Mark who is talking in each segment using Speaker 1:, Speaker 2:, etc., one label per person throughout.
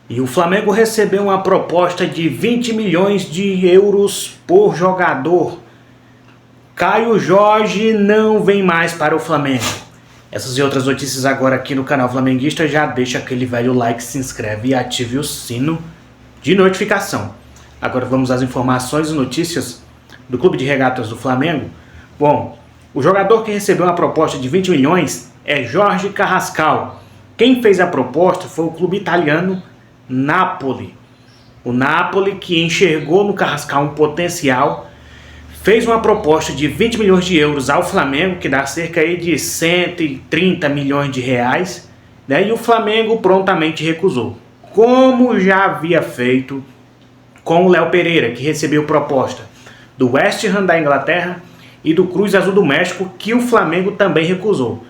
Speaker 1: E o Flamengo recebeu uma proposta de 20 milhões de euros por jogador. Caio Jorge não vem mais para o Flamengo. Essas e outras notícias agora aqui no canal Flamenguista. Já deixa aquele velho like, se inscreve e ative o sino de notificação. Agora vamos às informações e notícias do Clube de Regatas do Flamengo. Bom, o jogador que recebeu uma proposta de 20 milhões é Jorge Carrascal. Quem fez a proposta foi o clube italiano Napoli. O Napoli, que enxergou no Carrascal um potencial, fez uma proposta de 20 milhões de euros ao Flamengo, que dá cerca aí de 130 milhões de reais, né? E o Flamengo prontamente recusou, como já havia feito com o Léo Pereira, que recebeu proposta do West Ham da Inglaterra e do Cruz Azul do México, que o Flamengo também recusou.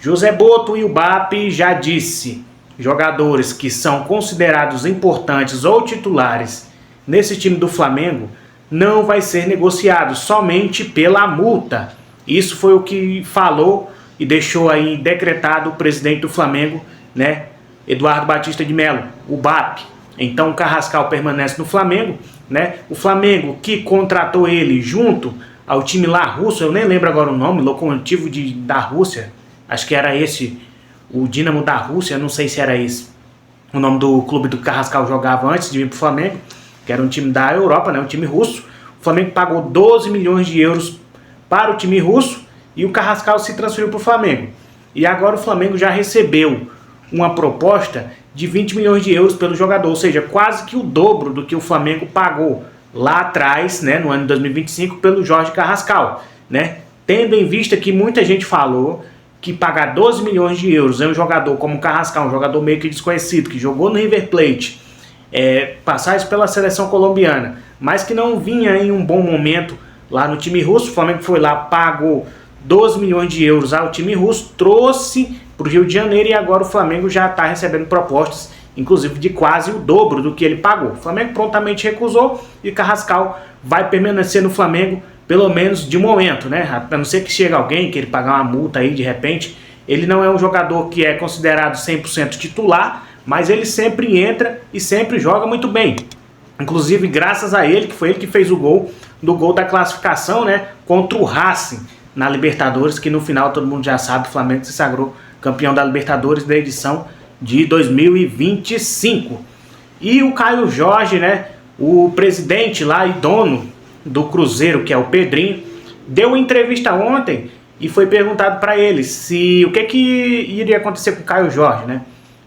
Speaker 1: José Boto e o BAP já disse: jogadores que são considerados importantes ou titulares nesse time do Flamengo não vai ser negociado somente pela multa. Isso foi o que falou e deixou aí decretado o presidente do Flamengo, né, Eduardo Batista de Mello, o BAP. Então o Carrascal permanece no Flamengo, né? O Flamengo que contratou ele junto ao time lá russo, eu nem lembro agora o nome, Lokomotiv da Rússia, acho que era esse, o Dinamo da Rússia, não sei se era esse o nome do clube do Carrascal jogava antes de vir para o Flamengo, que era um time da Europa, né, um time russo. O Flamengo pagou 12 milhões de euros para o time russo e o Carrascal se transferiu para o Flamengo. E agora o Flamengo já recebeu uma proposta de 20 milhões de euros pelo jogador, ou seja, quase que o dobro do que o Flamengo pagou lá atrás, né, no ano de 2025, pelo Jorge Carrascal, né? Tendo em vista que muita gente falou que pagar 12 milhões de euros em um jogador como o Carrascal, um jogador meio que desconhecido, que jogou no River Plate, passagem pela seleção colombiana, mas que não vinha em um bom momento lá no time russo. O Flamengo foi lá, pagou 12 milhões de euros ao time russo, trouxe para o Rio de Janeiro e agora o Flamengo já está recebendo propostas, inclusive de quase o dobro do que ele pagou. O Flamengo prontamente recusou e Carrascal vai permanecer no Flamengo, pelo menos de momento, né? A não ser que chegue alguém que ele pagar uma multa aí de repente. Ele não é um jogador que é considerado 100% titular, mas ele sempre entra e sempre joga muito bem. Inclusive graças a ele, que foi ele que fez o gol da classificação, né, contra o Racing na Libertadores, que no final todo mundo já sabe, o Flamengo se sagrou campeão da Libertadores da edição de 2025. E o Caio Jorge, né, o presidente lá e dono do Cruzeiro, que é o Pedrinho, deu uma entrevista ontem e foi perguntado para ele o que iria acontecer com o Caio Jorge, né?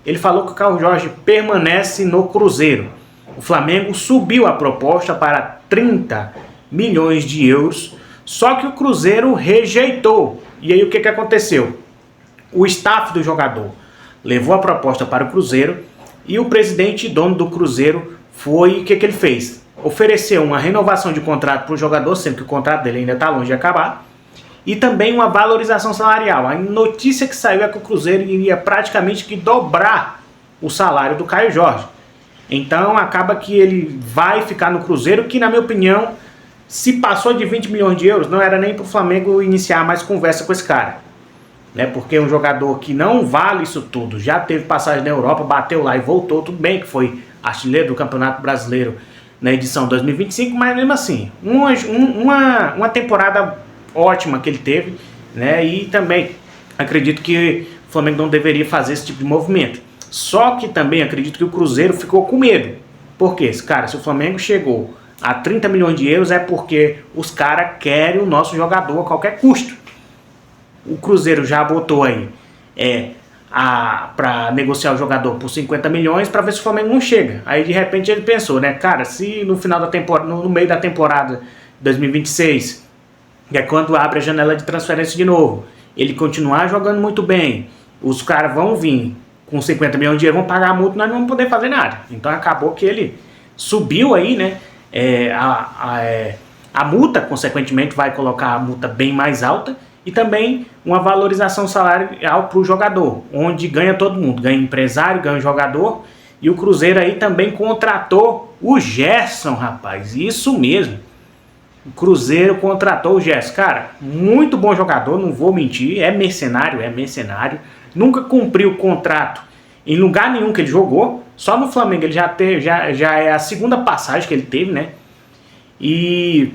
Speaker 1: Ele falou que o Caio Jorge permanece no Cruzeiro. O Flamengo subiu a proposta para 30 milhões de euros, só que o Cruzeiro rejeitou. E aí o que aconteceu? O staff do jogador levou a proposta para o Cruzeiro e o presidente e dono do Cruzeiro foi, o que ele fez? Ofereceu uma renovação de contrato para o jogador, sendo que o contrato dele ainda está longe de acabar, e também uma valorização salarial. A notícia que saiu é que o Cruzeiro iria praticamente que dobrar o salário do Caio Jorge. Então acaba que ele vai ficar no Cruzeiro, que na minha opinião, se passou de 20 milhões de euros, não era nem para o Flamengo iniciar mais conversa com esse cara, né? Porque é um jogador que não vale isso tudo, já teve passagem na Europa, bateu lá e voltou, tudo bem que foi artilheiro do Campeonato Brasileiro na edição 2025, mas mesmo assim, uma temporada ótima que ele teve, né? E também acredito que o Flamengo não deveria fazer esse tipo de movimento. Só que também acredito que o Cruzeiro ficou com medo. Por quê? Cara, se o Flamengo chegou a 30 milhões de euros é porque os caras querem o nosso jogador a qualquer custo. O Cruzeiro já botou aí para negociar o jogador por 50 milhões para ver se o Flamengo não chega. Aí de repente ele pensou, né, cara, se no final da temporada, no meio da temporada 2026, que é quando abre a janela de transferência de novo, ele continuar jogando muito bem, os caras vão vir com 50 milhões de euros, vão pagar a multa, nós não vamos poder fazer nada. Então acabou que ele subiu aí, né, a multa, consequentemente vai colocar a multa bem mais alta, e também uma valorização salarial para o jogador, onde ganha todo mundo, ganha empresário, ganha jogador, e o Cruzeiro aí também contratou o Gerson, rapaz, isso mesmo, o Cruzeiro contratou o Gerson, cara, muito bom jogador, não vou mentir, é mercenário, nunca cumpriu o contrato em lugar nenhum que ele jogou, Só no Flamengo ele já é a segunda passagem que ele teve, né? E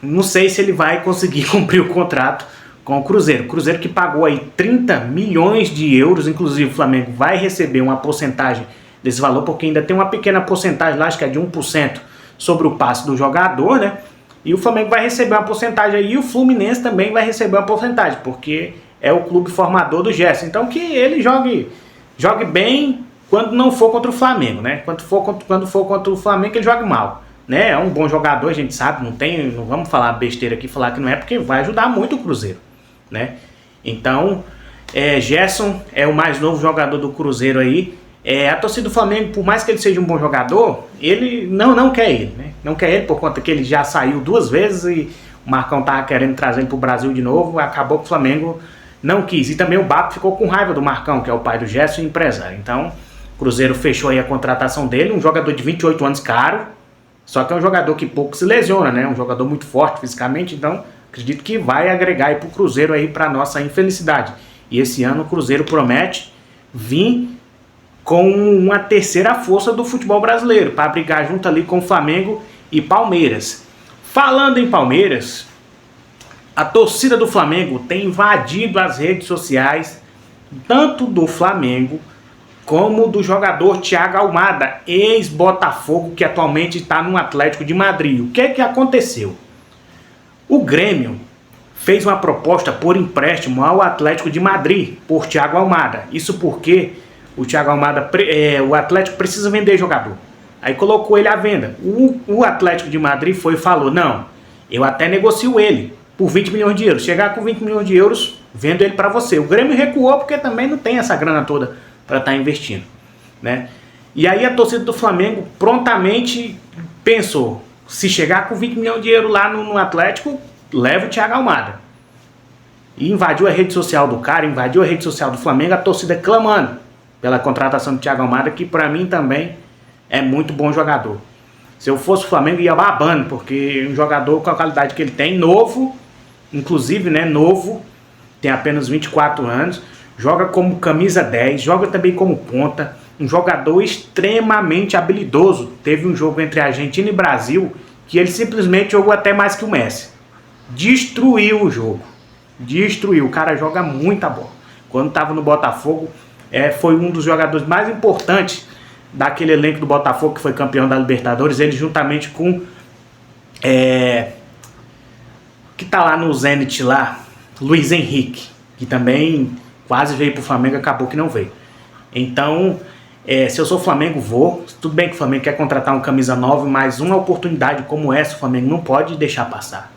Speaker 1: não sei se ele vai conseguir cumprir o contrato com o Cruzeiro. O Cruzeiro que pagou aí 30 milhões de euros, inclusive o Flamengo vai receber uma porcentagem desse valor, porque ainda tem uma pequena porcentagem lá, acho que é de 1% sobre o passe do jogador, né? E o Flamengo vai receber uma porcentagem aí, e o Fluminense também vai receber uma porcentagem, porque é o clube formador do Gerson. Então que ele jogue bem quando não for contra o Flamengo, né? Quando for contra o Flamengo, ele jogue mal, né? É um bom jogador, a gente sabe, não vamos falar besteira aqui, falar que não é, porque vai ajudar muito o Cruzeiro, né? Então, Gerson é o mais novo jogador do Cruzeiro aí. A torcida do Flamengo, por mais que ele seja um bom jogador, ele não quer ele, né? Não quer ele por conta que ele já saiu 2 vezes e o Marcão tava querendo trazer ele pro Brasil de novo, acabou que o Flamengo não quis. E também o Baco ficou com raiva do Marcão, que é o pai do Gerson e empresário. Então, o Cruzeiro fechou aí a contratação dele, um jogador de 28 anos caro, só que é um jogador que pouco se lesiona, né? Um jogador muito forte fisicamente, então acredito que vai agregar aí pro Cruzeiro aí pra nossa infelicidade. E esse ano o Cruzeiro promete vir com uma terceira força do futebol brasileiro, para brigar junto ali com Flamengo e Palmeiras. Falando em Palmeiras, a torcida do Flamengo tem invadido as redes sociais, tanto do Flamengo como do jogador Thiago Almada, ex-Botafogo, que atualmente está no Atlético de Madrid. O que aconteceu? O Grêmio fez uma proposta por empréstimo ao Atlético de Madrid por Thiago Almada. Isso porque o Thiago Almada, o Atlético precisa vender jogador. Aí colocou ele à venda. O Atlético de Madrid foi e falou, não, eu até negocio ele por 20 milhões de euros. Chegar com 20 milhões de euros, vendo ele para você. O Grêmio recuou porque também não tem essa grana toda para estar investindo, né? E aí a torcida do Flamengo prontamente pensou, se chegar com 20 milhões de euros lá no Atlético, leva o Thiago Almada. E invadiu a rede social do cara, invadiu a rede social do Flamengo, a torcida clamando pela contratação do Thiago Almada, que para mim também é muito bom jogador. Se eu fosse o Flamengo, ia babando, porque um jogador com a qualidade que ele tem, novo, inclusive, né, novo, tem apenas 24 anos, joga como camisa 10, joga também como ponta, um jogador extremamente habilidoso. Teve um jogo entre Argentina e Brasil, que ele simplesmente jogou até mais que o Messi. Destruiu o jogo. Destruiu. O cara joga muita bola. Quando estava no Botafogo, foi um dos jogadores mais importantes daquele elenco do Botafogo, que foi campeão da Libertadores. Ele juntamente com que tá lá no Zenit lá, Luiz Henrique, que também quase veio pro Flamengo, acabou que não veio. Então, se eu sou Flamengo, vou. Tudo bem que o Flamengo quer contratar um camisa 9, mas uma oportunidade como essa o Flamengo não pode deixar passar.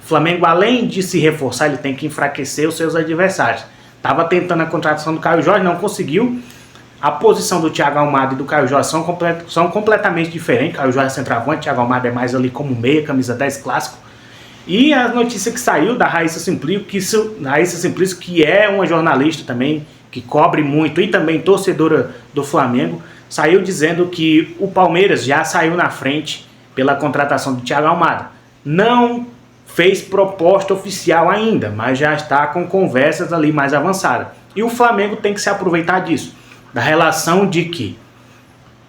Speaker 1: O Flamengo, além de se reforçar, ele tem que enfraquecer os seus adversários. Tava tentando a contratação do Caio Jorge, não conseguiu. A posição do Thiago Almada e do Caio Jorge são completamente diferentes. Caio Jorge é centroavante, Thiago Almada é mais ali como meia, camisa 10 clássico. E a notícia que saiu da Raíssa Simplício, que é uma jornalista também, que cobre muito e também torcedora do Flamengo, saiu dizendo que o Palmeiras já saiu na frente pela contratação do Thiago Almada. Não fez proposta oficial ainda, mas já está com conversas ali mais avançadas. E o Flamengo tem que se aproveitar disso, da relação de que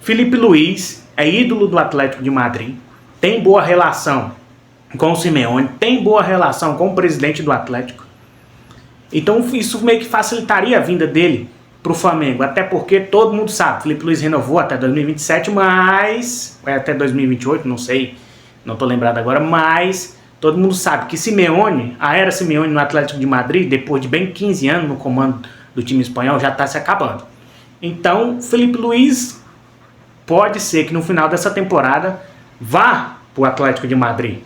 Speaker 1: Felipe Luiz é ídolo do Atlético de Madrid, tem boa relação com o Simeone, tem boa relação com o presidente do Atlético. Então isso meio que facilitaria a vinda dele para o Flamengo, até porque todo mundo sabe, Felipe Luiz renovou até 2027, mas até 2028, não sei, não estou lembrado agora, mas todo mundo sabe que Simeone, a era Simeone no Atlético de Madrid, depois de bem 15 anos no comando do time espanhol, já está se acabando. Então, Felipe Luiz pode ser que no final dessa temporada vá para o Atlético de Madrid,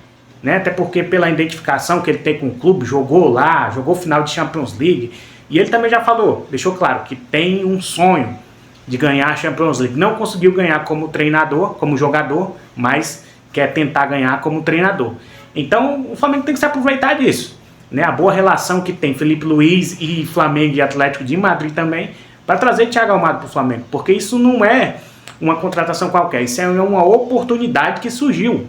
Speaker 1: né? Até porque pela identificação que ele tem com o clube, jogou lá, jogou final de Champions League, e ele também já falou, deixou claro que tem um sonho de ganhar a Champions League. Não conseguiu ganhar como treinador, como jogador, mas quer tentar ganhar como treinador. Então o Flamengo tem que se aproveitar disso, né? A boa relação que tem Felipe Luiz e Flamengo e Atlético de Madrid também, para trazer Thiago Almada para o Flamengo, porque isso não é uma contratação qualquer, isso é uma oportunidade que surgiu.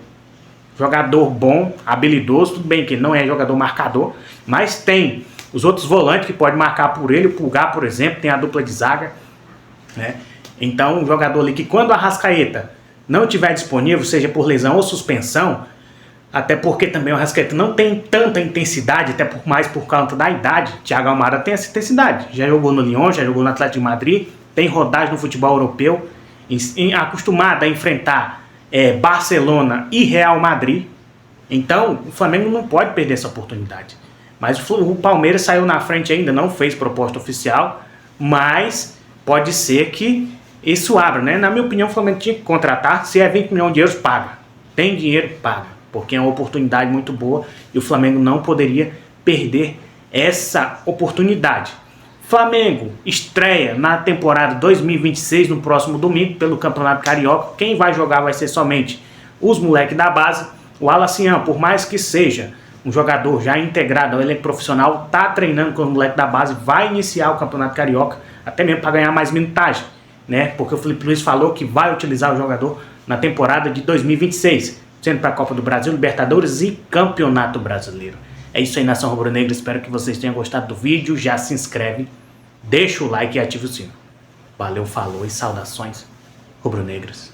Speaker 1: Jogador bom, habilidoso, tudo bem que ele não é jogador marcador, mas tem os outros volantes que podem marcar por ele, o Pulgar, por exemplo, tem a dupla de zaga, né? Então, um jogador ali que quando o Arrascaeta não estiver disponível, seja por lesão ou suspensão, até porque também o Arrascaeta não tem tanta intensidade, até mais por causa da idade. Thiago Almada tem essa intensidade. Já jogou no Lyon, já jogou no Atlético de Madrid, tem rodagem no futebol europeu, acostumado a enfrentar Barcelona e Real Madrid. Então, o Flamengo não pode perder essa oportunidade. Mas o Palmeiras saiu na frente ainda, não fez proposta oficial, mas pode ser que isso abra, né? Na minha opinião, o Flamengo tinha que contratar. Se é 20 milhões de euros, paga. Tem dinheiro, paga. Porque é uma oportunidade muito boa e o Flamengo não poderia perder essa oportunidade. Flamengo estreia na temporada 2026 no próximo domingo pelo Campeonato Carioca. Quem vai jogar vai ser somente os moleques da base. O Alacian, por mais que seja um jogador já integrado ao elenco profissional, está treinando com os moleques da base, vai iniciar o Campeonato Carioca, até mesmo para ganhar mais minutagem, né? Porque o Felipe Luiz falou que vai utilizar o jogador na temporada de 2026, sendo para a Copa do Brasil, Libertadores e Campeonato Brasileiro. É isso aí, Nação Rubro-Negra. Espero que vocês tenham gostado do vídeo. Já se inscreve, deixa o like e ativa o sino. Valeu, falou e saudações rubro-negras.